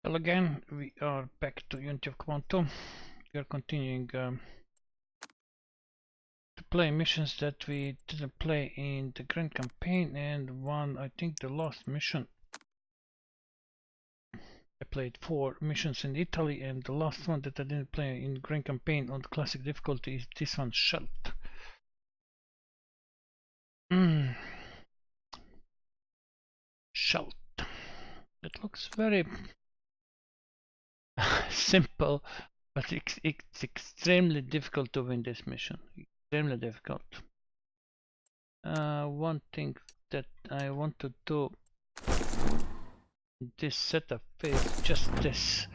Well, again, we are back to Unity of Command 2. We are continuing to play missions that we didn't play in the Grand Campaign, and I think the last mission. I played 4 missions in Italy, and the last one that I didn't play in Grand Campaign on classic difficulty is this one, Scheldt. Scheldt. It looks very simple, but it's extremely difficult to win this mission. Extremely difficult. One thing that I want to do in this setup is just this.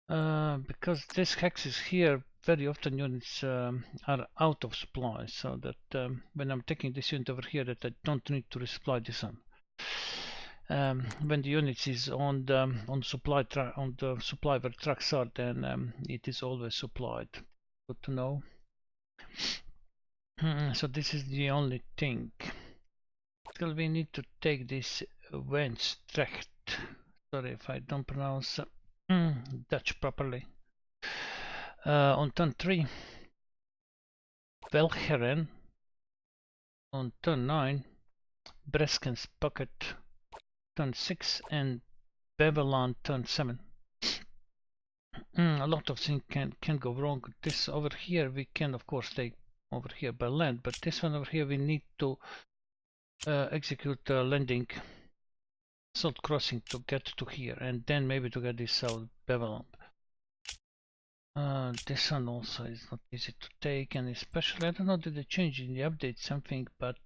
Because this hex is here, very often units are out of supply, so that when I'm taking this unit over here, that I don't need to resupply this one. When the unit is on the supply where trucks are, then it is always supplied. Good to know. So this is the only thing. Still, we need to take this Wenstrecht. Sorry if I don't pronounce Dutch properly. On turn 3, Welcheren. On turn 9, Breskens Pocket. Turn 6, and Beveland turn 7. A lot of things can go wrong. This over here we can of course take over here by land, but this one over here we need to execute a landing salt crossing to get to here, and then maybe to get this South Beveland. This one also is not easy to take, and especially I don't know, did they change in the update something, but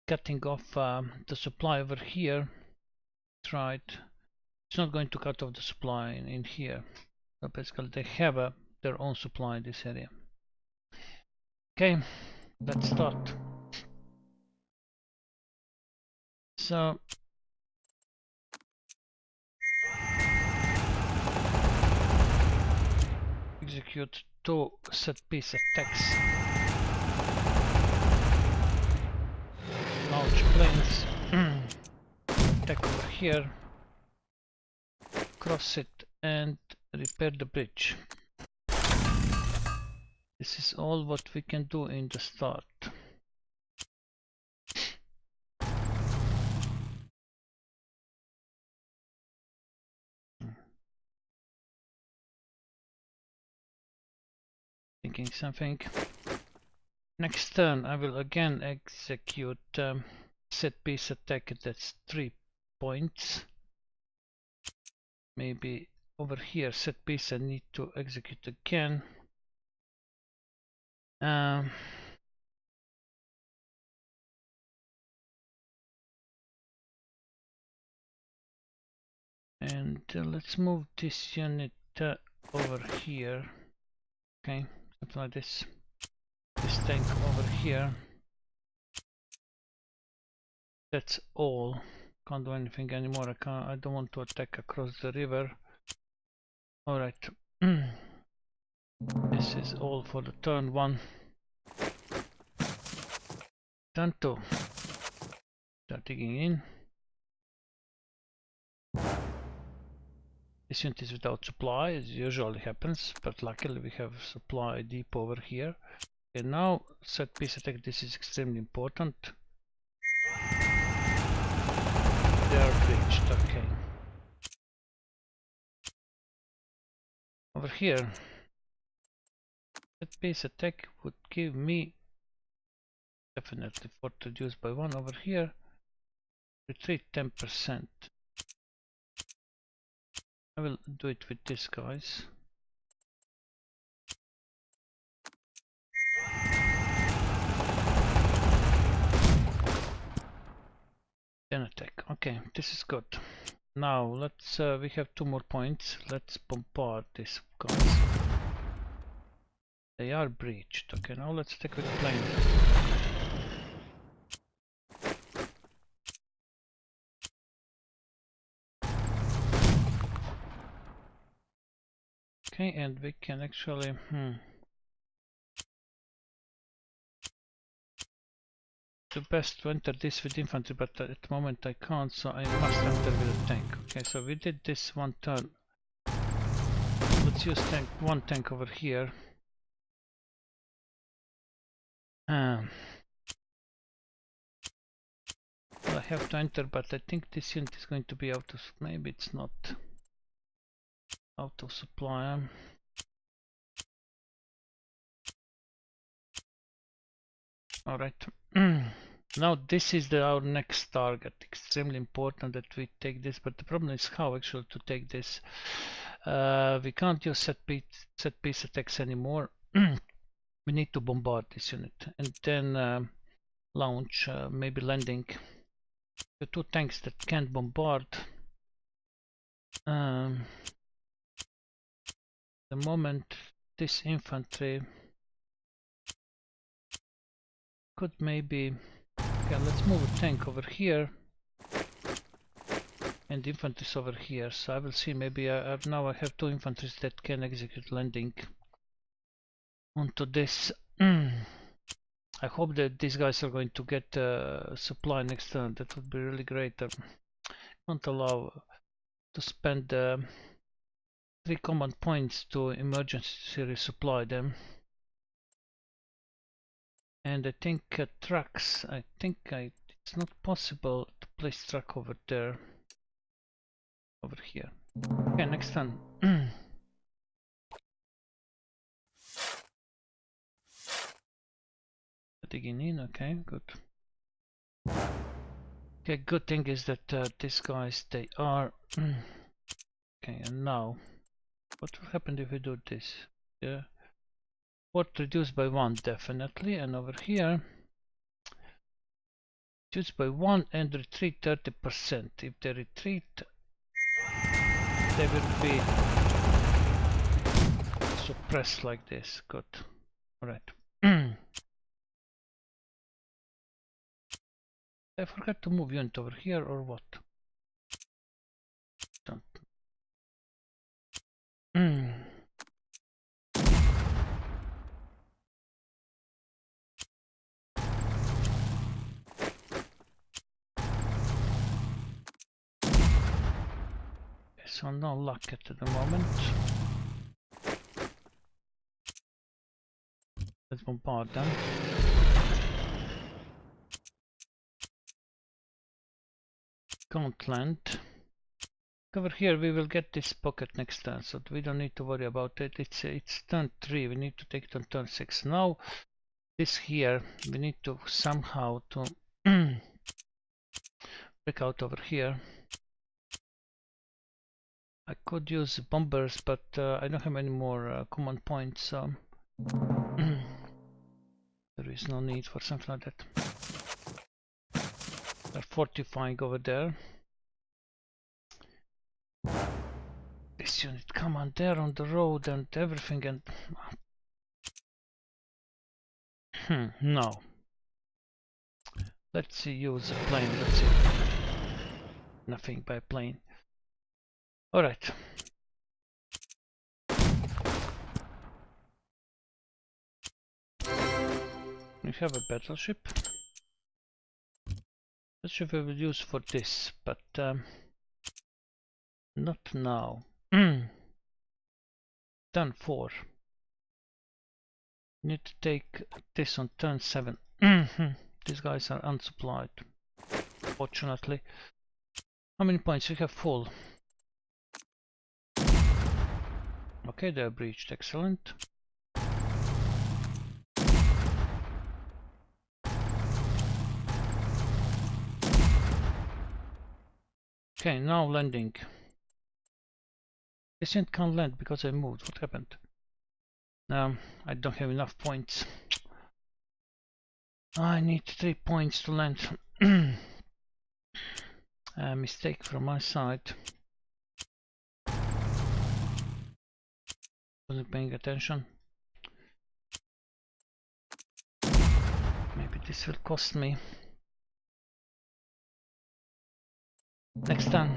cutting off the supply over here, right, it's not going to cut off the supply in here. So basically they have their own supply in this area. Okay, let's start. So execute 2 set piece attacks. Launch planes. Attack over here. Cross it and repair the bridge. This is all what we can do in the start. Thinking something. Next turn I will again execute set piece attack. That's 3 points. Maybe over here set piece I need to execute again. And let's move this unit over here. Okay, something like this. This tank over here. That's all. Can't do anything anymore. I don't want to attack across the river. All right. This is all for the turn 1. Turn 2. Start digging in. This unit is without supply, as usually happens, but luckily we have supply deep over here. And now set piece attack. This is extremely important. They are breached. Okay. Over here, set piece attack would give me definitely fort reduced by 1 over here. Retreat 10%. I will do it with this, guys. Then attack. Okay, this is good. Now let's we have 2 more points. Let's bombard these guys. They are breached. Okay, now let's attack with the plane. Okay, and we can actually the best to enter this with infantry, but at the moment I can't, so I must enter with a tank. Okay, so we did this one turn. Let's use one tank over here. I have to enter, but I think this unit is going to be out of, maybe it's not out of supply. Alright. Now this is our next target. Extremely important that we take this, but the problem is how actually to take this. We can't use set piece attacks anymore. We need to bombard this unit and then launch, maybe landing. The two tanks that can't bombard. The moment this infantry could maybe, okay, let's move a tank over here and infantry over here. So I will see, maybe now I have two infantry that can execute landing onto this. I hope that these guys are going to get supply next turn. That would be really great. Can't allow to spend 3 command points to emergency resupply them. And I think trucks, it's not possible to place truck over there, over here. Okay, next turn. Digging in, okay, good. Okay, good thing is that these guys, they are... okay, and now, what will happen if we do this? Yeah. What reduced by 1, definitely, and over here, reduced by 1 and retreat 30%. If they retreat, they will be suppressed like this. Good. Alright. I forgot to move unit over here or what? Don't. So no luck at the moment. Let's bombard them. Can't land. Over here we will get this pocket next turn, so we don't need to worry about it. It's turn 3, we need to take it on turn 6. Now this here, we need to somehow to break out over here. I could use bombers, but I don't have any more command points, so there is no need for something like that. They're fortifying over there. This unit, come on, there on the road and everything, and no. Let's see, use a plane. Let's see. Nothing by plane. All right. We have a battleship. That ship we will use for this, but not now. Turn 4. Need to take this on turn 7. These guys are unsupplied, fortunately. How many points? We have full. Okay, they are breached. Excellent. Okay, now landing. This unit can't land because I moved. What happened? I don't have enough points. I need 3 points to land. A mistake from my side. Wasn't paying attention. Maybe this will cost me. Next time.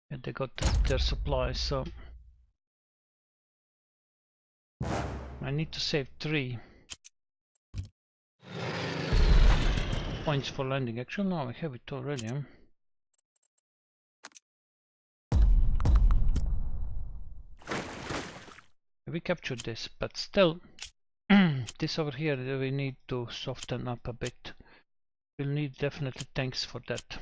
Yeah, they got their supplies, so I I need to save 3 points for landing. Actually, no, I have it already. Huh? We captured this, but still, this over here we need to soften up a bit. We'll need definitely tanks for that.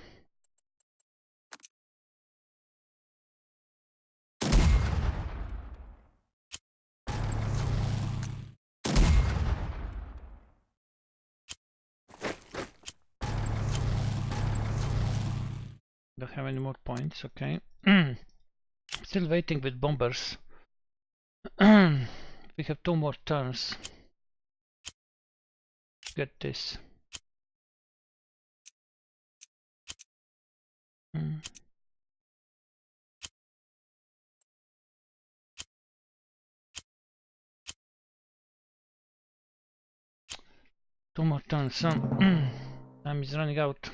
Don't have any more points, okay. Still waiting with bombers. We have 2 more turns. Get this. Two more turns. Time is running out.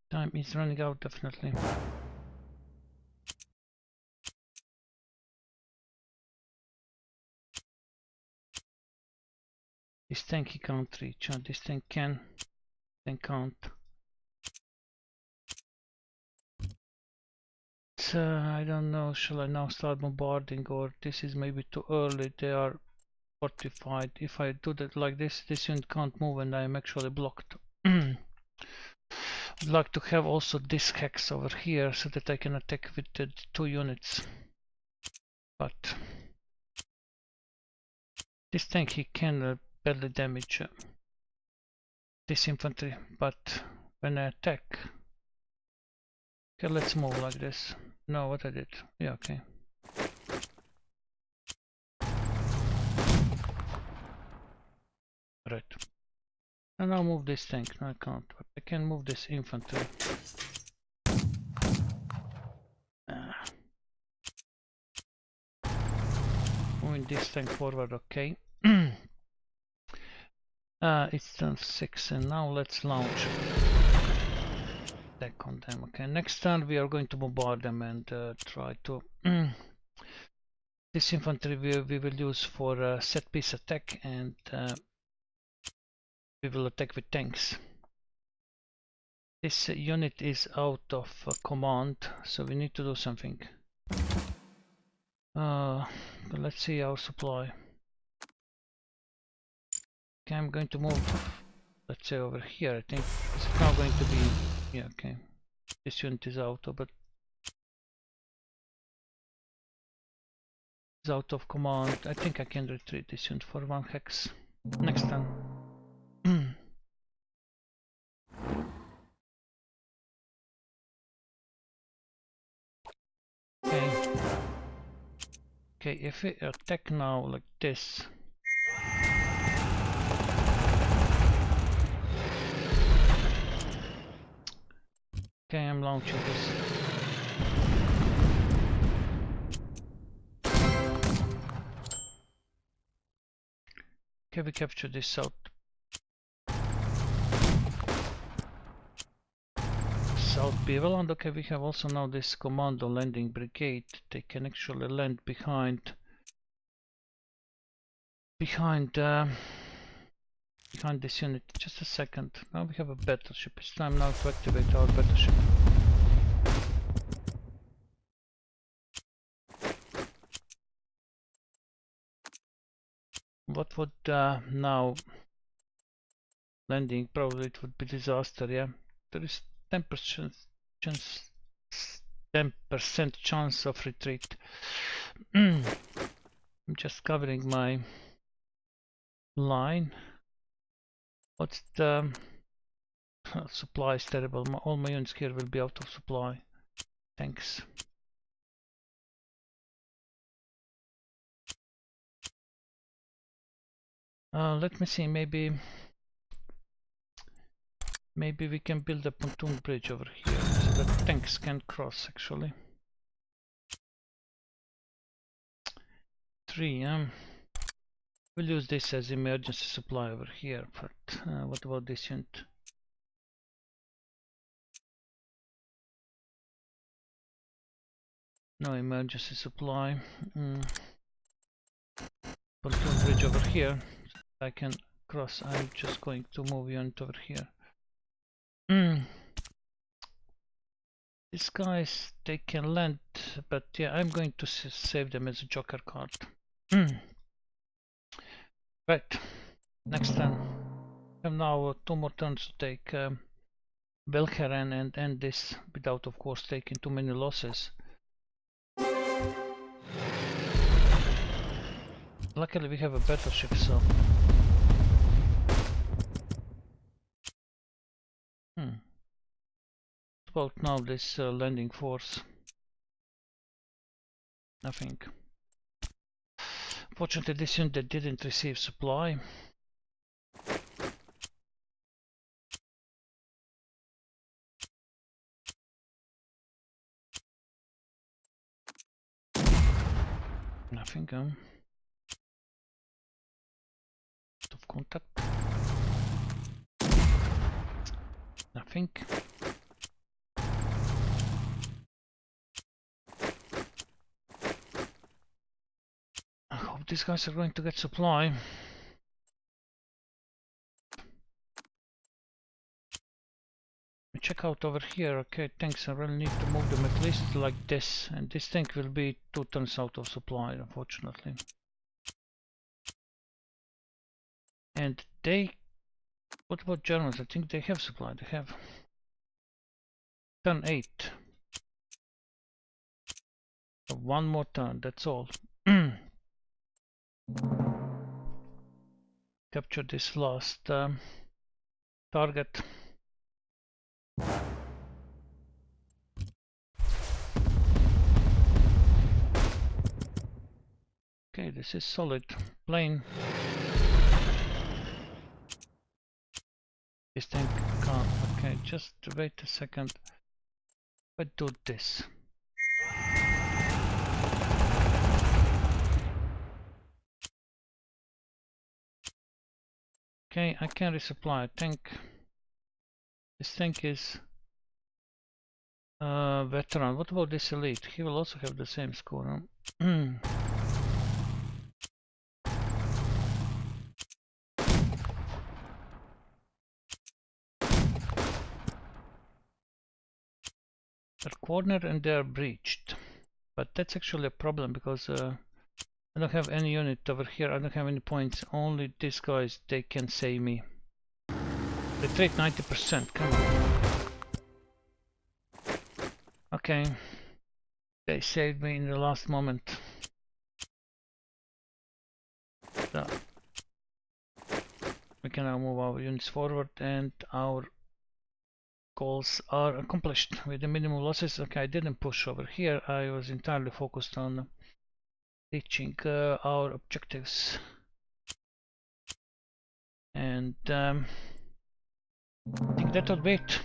Time is running out, definitely. This tank he can't reach. This tank can. Then can't. I don't know. Shall I now start bombarding, or this is maybe too early? They are fortified. If I do that like this, this unit can't move, and I am actually blocked. I'd like to have also this hex over here so that I can attack with the 2 units. But this tank he can barely damage this infantry. But when I attack, okay, let's move like this. No, what I did? Yeah, okay. Right. And I'll move this tank. No, I can't. But I can move this infantry. Moving this tank forward, okay. It's turn 6, and now let's launch attack on them. Okay, next turn we are going to bombard them and try to. This infantry we will use for set piece attack, and we will attack with tanks. This unit is out of command, so we need to do something. But let's see our supply. Okay, I'm going to move, let's say over here. I think it's now going to be, yeah, okay. This unit is out, but it's out of command. I think I can retreat this unit for 1 hex next time. Okay, if we attack now like this, okay, I'm launching this. Okay, we capture this south. South Beveland. Okay, we have also now this commando landing brigade. They can actually land behind this unit. Just a second. Now we have a battleship. It's time now to activate our battleship. What would now landing? Probably it would be disaster. Yeah, there is 10% chance of retreat. I'm just covering my line. What's the supply is terrible. All my units here will be out of supply. Thanks. Let me see. Maybe we can build a pontoon bridge over here so that tanks can cross. Actually, 3. We'll use this as emergency supply over here. But what about this unit? No emergency supply. Pontoon bridge over here. I can cross. I'm just going to move unit over here. These guys, they can land, but yeah, I'm going to save them as a joker card. Right, next turn. I have now 2 more turns to take Belcheren and end this without, of course, taking too many losses. Luckily, we have a battleship, so. What about now this landing force? Nothing. Fortunately, this unit didn't receive supply. Nothing. Out of contact. Nothing. I hope these guys are going to get supply. Check out over here. Okay, tanks. I really need to move them at least like this, and this tank will be 2 turns out of supply, unfortunately. And they, what about Germans? I think they have supply. They have turn 8. 1 more turn, that's all. Capture this last target. Okay, this is solid plane. This tank can't. Okay, just wait a second. Let's do this. Okay, I can resupply a tank. This tank is veteran. What about this elite? He will also have the same score. Huh? They're cornered and they're breached. But that's actually a problem because I don't have any unit over here. I don't have any points. Only these guys, they can save me. Retreat 90%. Come on. Okay. They saved me in the last moment. So we can now move our units forward and our goals are accomplished with the minimum losses. Okay, I didn't push over here. I was entirely focused on reaching our objectives. And I think that would be it.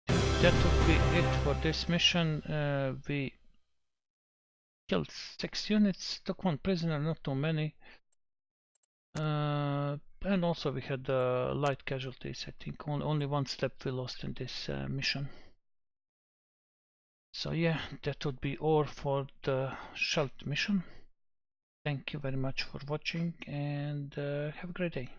That would be it for this mission. We killed 6 units, took 1 prisoner, not too many. And also we had light casualties. I think only 1 step we lost in this mission. So yeah, that would be all for the Scheldt mission. Thank you very much for watching and have a great day.